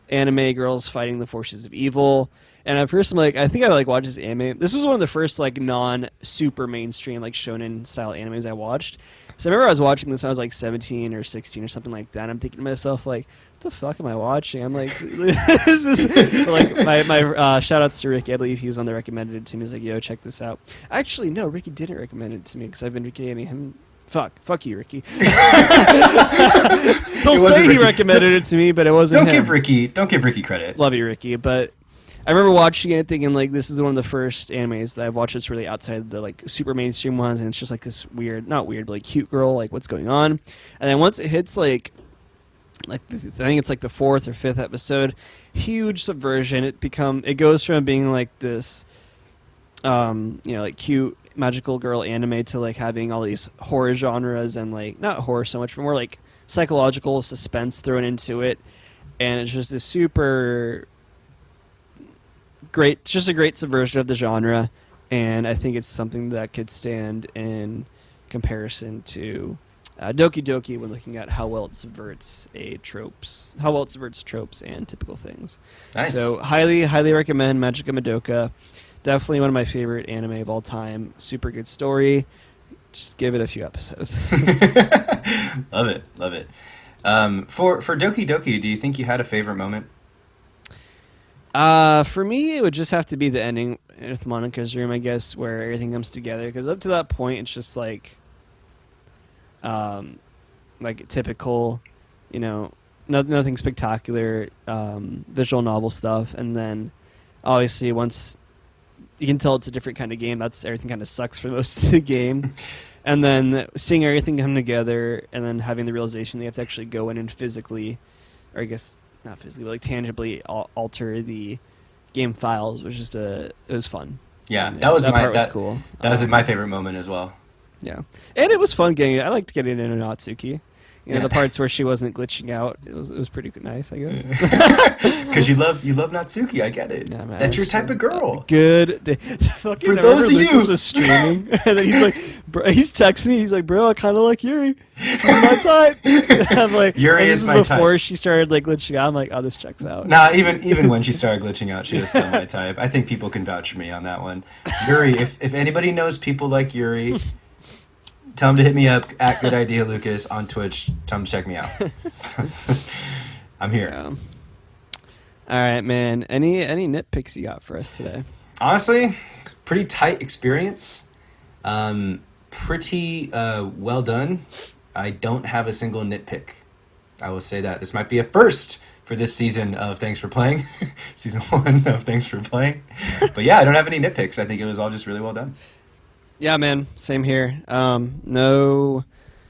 anime girls fighting the forces of evil. And at first I'm like, I think I like watched this anime. This was one of the first like non super mainstream like shonen style animes I watched. So I remember I was watching this when I was like 17 or 16 or something like that. And I'm thinking to myself like, what the fuck am I watching? I'm like, this is like my shout outs to Ricky. I believe he was on the recommended it to me. He's like, yo, check this out. Actually, no, Ricky didn't recommend it to me because I've been recommending him. Fuck you, Ricky. He'll It wasn't say he Ricky. recommended it to me, but it wasn't him. Don't give Ricky credit. Love you, Ricky. But I remember watching it thinking like this is one of the first animes that I've watched that's really outside of the like super mainstream ones, and it's just like this weird, not weird, but like cute girl, like what's going on. And then once it hits like I think it's like the fourth or fifth episode, huge subversion. It goes from being like this, like cute magical girl anime to like having all these horror genres and like not horror so much, but more like psychological suspense thrown into it, and it's just this super great, just a great subversion of the genre, and I think it's something that could stand in comparison to Doki Doki when looking at how well it subverts tropes and typical things. Nice. So highly recommend Magica Madoka. Definitely one of my favorite anime of all time. Super good story. Just give it a few episodes. Love it, love it. For Doki Doki, do you think you had a favorite moment? For me, it would just have to be the ending with Monica's room, I guess, where everything comes together. Because up to that point, it's just like typical, nothing spectacular, visual novel stuff. And then, obviously, once you can tell it's a different kind of game, that's everything kind of sucks for most of the game. And then seeing everything come together, and then having the realization that you have to actually go in and physically, or I guess not physically, but like tangibly alter the game files was it was fun. Yeah, And, that was was cool. That was my favorite moment as well. Yeah, and it was fun getting. I liked getting into Natsuki. Yeah. The parts where she wasn't glitching out, it was pretty nice, I guess. Because you love Natsuki, I get it. Yeah, man, That's your type of girl. Good day. For those of Lucas you was streaming, and then he's like, he's texting me. He's like, "Bro, I kind of like Yuri. She's my type." I'm like, Yuri and is this my before type. she started like glitching out. I'm like, "Oh, this checks out." Nah, even when she started glitching out, she was still my type. I think people can vouch for me on that one. Yuri, if anybody knows people like Yuri, tell them to hit me up at Good Idea Lucas on Twitch. Tell them to check me out. I'm here. Yeah. All right, man. Any nitpicks you got for us today? Honestly, it's a pretty tight experience. Pretty well done. I don't have a single nitpick. I will say that. This might be a first for this season of Thanks for Playing. Season 1 of Thanks for Playing. But yeah, I don't have any nitpicks. I think it was all just really well done. Yeah, man. Same here. No,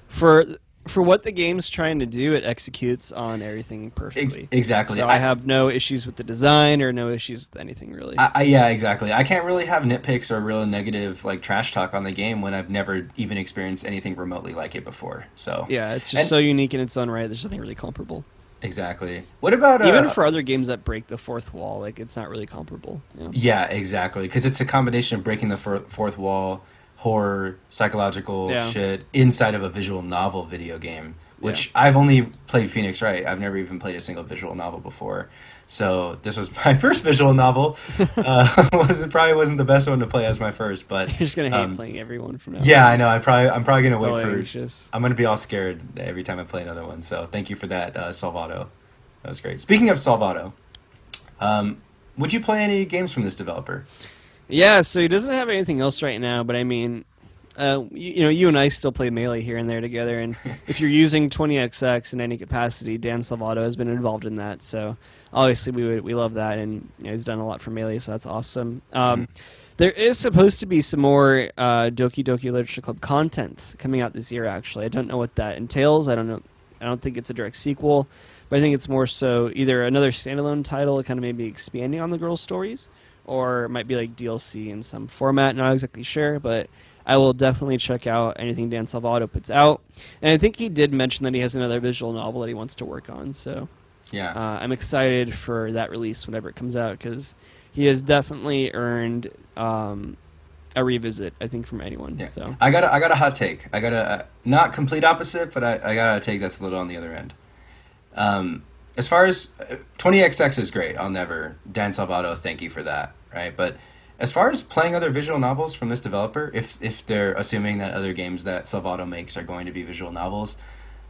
for what the game's trying to do, it executes on everything perfectly. Exactly. So I have no issues with the design or no issues with anything really. Yeah, exactly. I can't really have nitpicks or real negative like trash talk on the game when I've never even experienced anything remotely like it before. So yeah, it's just so unique in its own right. There's nothing really comparable. Exactly. What about even for other games that break the fourth wall? Like it's not really comparable. Yeah, exactly. Because it's a combination of breaking the fourth wall, horror, psychological shit inside of a visual novel video game, which I've only played Phoenix Wright. I've never even played a single visual novel before. So this was my first visual novel. Probably wasn't the best one to play as my first, but you're just gonna hate playing everyone from now. Yeah, I know. I'm probably gonna wait for. Anxious. I'm gonna be all scared every time I play another one. So thank you for that, Salvato. That was great. Speaking of Salvato, would you play any games from this developer? Yeah, so he doesn't have anything else right now, but I mean, you and I still play Melee here and there together, and if you're using 20XX in any capacity, Dan Salvato has been involved in that, so obviously we love that, and he's done a lot for Melee, so that's awesome. There is supposed to be some more Doki Doki Literature Club content coming out this year, actually. I don't know what that entails. I don't know. I don't think it's a direct sequel, but I think it's more so either another standalone title, kind of maybe expanding on the girls' stories, or it might be like DLC in some format. Not exactly sure, but I will definitely check out anything Dan Salvato puts out. And I think he did mention that he has another visual novel that he wants to work on. So yeah, I'm excited for that release whenever it comes out because he has definitely earned a revisit, I think, from anyone. Yeah. So I got a hot take. I got a not complete opposite, but I got a take that's a little on the other end. As far as 20XX is great. I'll never Dan Salvato, thank you for that. Right, but as far as playing other visual novels from this developer, if they're assuming that other games that Salvato makes are going to be visual novels,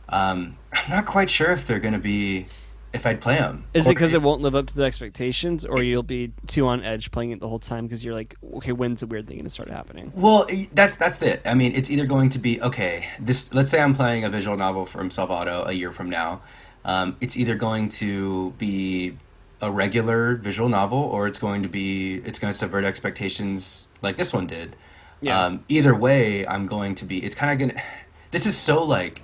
I'm not quite sure if they're going to be. If I'd play them. Is it because it won't live up to the expectations, or you'll be too on edge playing it the whole time because you're like, okay, when's the weird thing going to start happening? Well, that's it. I mean, it's either going to be okay. Let's say I'm playing a visual novel from Salvato a year from now. It's either going to be a regular visual novel, or it's going to subvert expectations like this one did. Yeah. Either way, I'm going to be. It's kind of gonna. This is so like.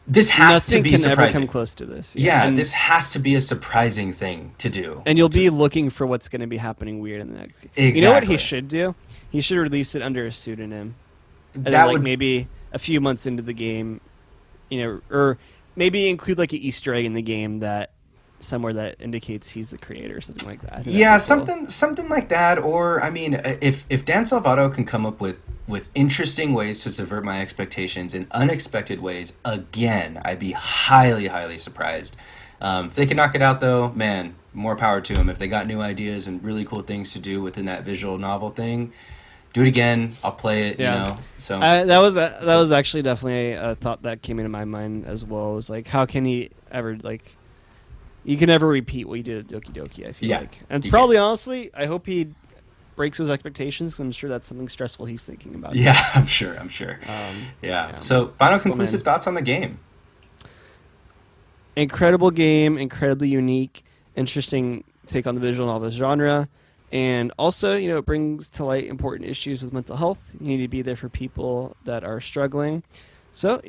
This has Nothing to be can surprising. ever come close to this. Yeah, this has to be a surprising thing to do. And you'll be looking for what's going to be happening weird in the next. Exactly. You know what he should do? He should release it under a pseudonym. And then, like, maybe a few months into the game, or maybe include like an Easter egg in the game that somewhere that indicates he's the creator or something like that. Yeah, something like that. Or I mean, if Dan Salvato can come up with with interesting ways to subvert my expectations in unexpected ways, again, I'd be highly, highly surprised. If they can knock it out, though, man, more power to them. If they got new ideas and really cool things to do within that visual novel thing, do it again. I'll play it, Yeah. So That was actually definitely a thought that came into my mind as well. It was like, how can he ever like? You can never repeat what you did at Doki Doki. I feel Yeah, like, and it's you probably can't. honestly, I hope he breaks those expectations. 'Cause I'm sure that's something stressful he's thinking about. Too. Yeah, I'm sure. I'm sure. Yeah. Yeah. So, final Cool, conclusive man. thoughts on the game. Incredible game, incredibly unique, interesting take on the visual novel genre, and also, it brings to light important issues with mental health. You need to be there for people that are struggling. So,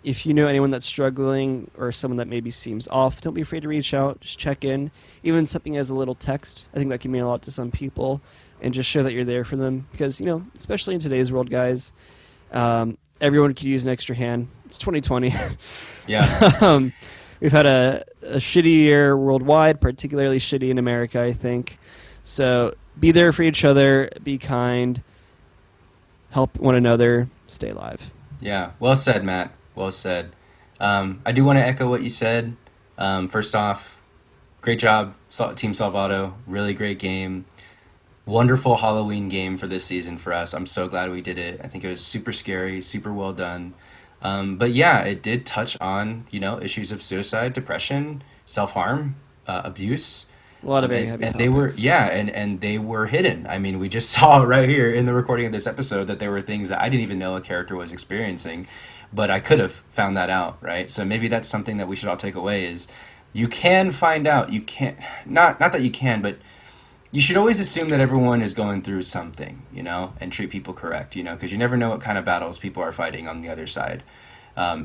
if you know anyone that's struggling or someone that maybe seems off, don't be afraid to reach out. Just check in. Even something as a little text, I think that can mean a lot to some people, and just show that you're there for them. Because, especially in today's world, guys, everyone could use an extra hand. It's 2020. Yeah. We've had a shitty year worldwide, particularly shitty in America, I think. So be there for each other, be kind, help one another, stay alive. Yeah. Well said, Matt. Well said. I do want to echo what you said. First off, great job, Team Salvato. Really great game. Wonderful Halloween game for this season for us. I'm so glad we did it. I think it was super scary, super well done. But yeah, it did touch on, issues of suicide, depression, self-harm, abuse. A lot of very And, heavy and topics. they were, yeah, and they were hidden. I mean, we just saw right here in the recording of this episode that there were things that I didn't even know a character was experiencing, but I could have found that out, right? So maybe that's something that we should all take away is you can find out. You can't, not that you can, but you should always assume that everyone is going through something, and treat people correct, because you never know what kind of battles people are fighting on the other side.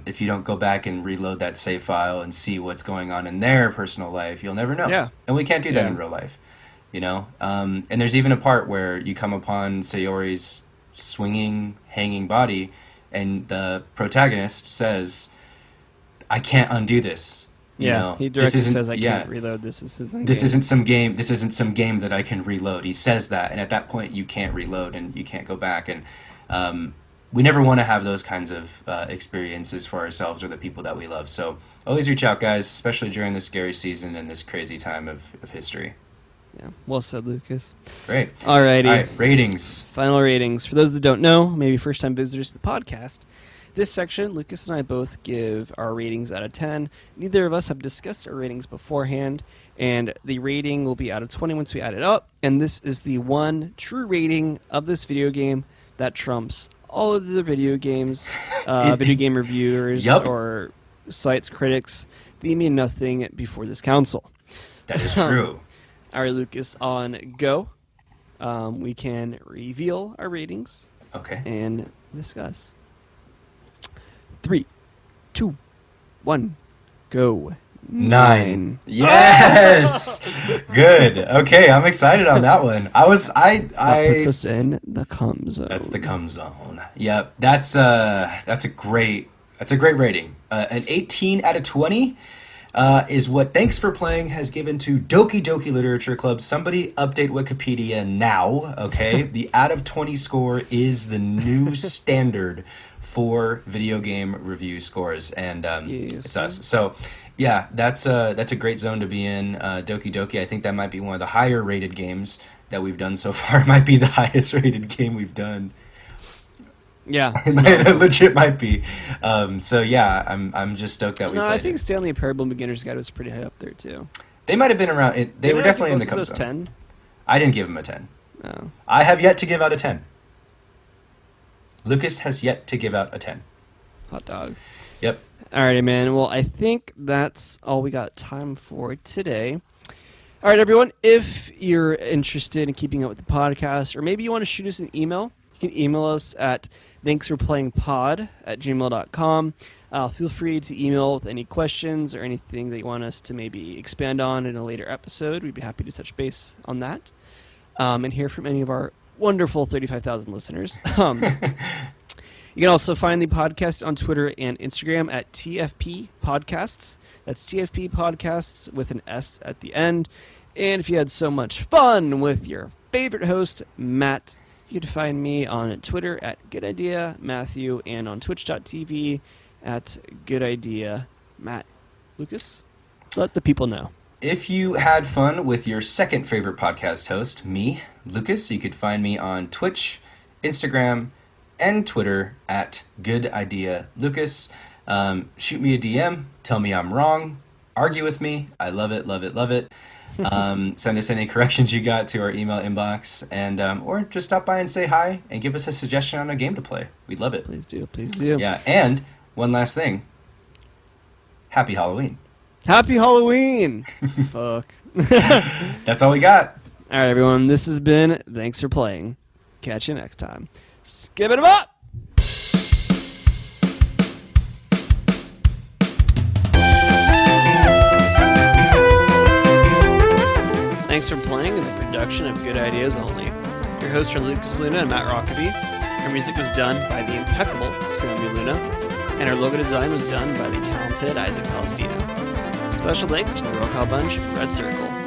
If you don't go back and reload that save file and see what's going on in their personal life, you'll never know. Yeah. And we can't do that Yeah. in real life, And there's even a part where you come upon Sayori's swinging, hanging body, and the protagonist says, "I can't undo this." Yeah, he This directly isn't- says, I yeah, can't reload this. This isn't this game. isn't some game. This isn't some game that I can reload. He says that, and at that point, you can't reload and you can't go back. And we never want to have those kinds of experiences for ourselves or the people that we love. So always reach out, guys, especially during this scary season and this crazy time of history. Yeah, well said, Lucas. Great. Alrighty. All right, ratings. Final ratings. For those that don't know, maybe first-time visitors to the podcast, this section, Lucas and I both give our ratings out of 10. Neither of us have discussed our ratings beforehand, and the rating will be out of 20 once we add it up. And this is the one true rating of this video game that trumps all of the video games, video game reviewers Yup. or sites critics. They mean nothing before this council. That is true. All right, Lucas, on go. We can reveal our ratings Okay. and discuss. 3, 2, 1, go. 9. Yes. Good. Okay, I'm excited on that one. That puts us in the cum zone. That's the cum zone. Yep. That's a great rating. An 18 out of 20 is what Thanks for Playing has given to Doki Doki Literature Club. Somebody update Wikipedia now, okay? The out of 20 score is the new standard for video game review scores, and Yes. it's us. So, yeah, that's a great zone to be in. Doki Doki, I think that might be one of the higher rated games that we've done so far. It might be the highest rated game we've done. Yeah. It legit might be. So yeah, I'm just stoked that we No, played I think it. Stanley Parable Beginner's Guide was pretty high up there, too. They might have been around. They were Didn't I give definitely in the both of cum those zone. 10? I didn't give him a 10. No. I have yet to give out a 10. Lucas has yet to give out a 10. Hot dog. Yep. Alrighty, man. Well, I think that's all we got time for today. All right, everyone. If you're interested in keeping up with the podcast, or maybe you want to shoot us an email, you can email us at thanksforplayingpod@gmail.com. Feel free to email with any questions or anything that you want us to maybe expand on in a later episode. We'd be happy to touch base on that and hear from any of our wonderful 35,000 listeners. You can also find the podcast on Twitter and Instagram at TFP Podcasts. That's TFP Podcasts with an S at the end. And if you had so much fun with your favorite host, Matt, You can find me on Twitter at Good Idea Matthew and on Twitch.tv at Good Idea Matt. Lucas, let the people know. If you had fun with your second favorite podcast host, me, Lucas, you could find me on Twitch, Instagram, and Twitter at Good Idea Lucas. Shoot me a DM, tell me I'm wrong, argue with me. I love it, love it, love it. Send us any corrections you got to our email inbox, and or just stop by and say hi and give us a suggestion on a game to play. We'd love it. Please do, please do. Yeah, and one last thing. Happy Halloween. Happy Halloween! Fuck. That's all we got. All right, everyone. This has been Thanks for Playing. Catch you next time. Skip it up! Thanks for Playing is a production of Good Ideas Only. Your hosts are Lucas Luna and Matt Rockaby. Our music was done by the impeccable Sammy Luna, and our logo design was done by the talented Isaac Palestino. Special thanks to the Roll Call Bunch, Red Circle.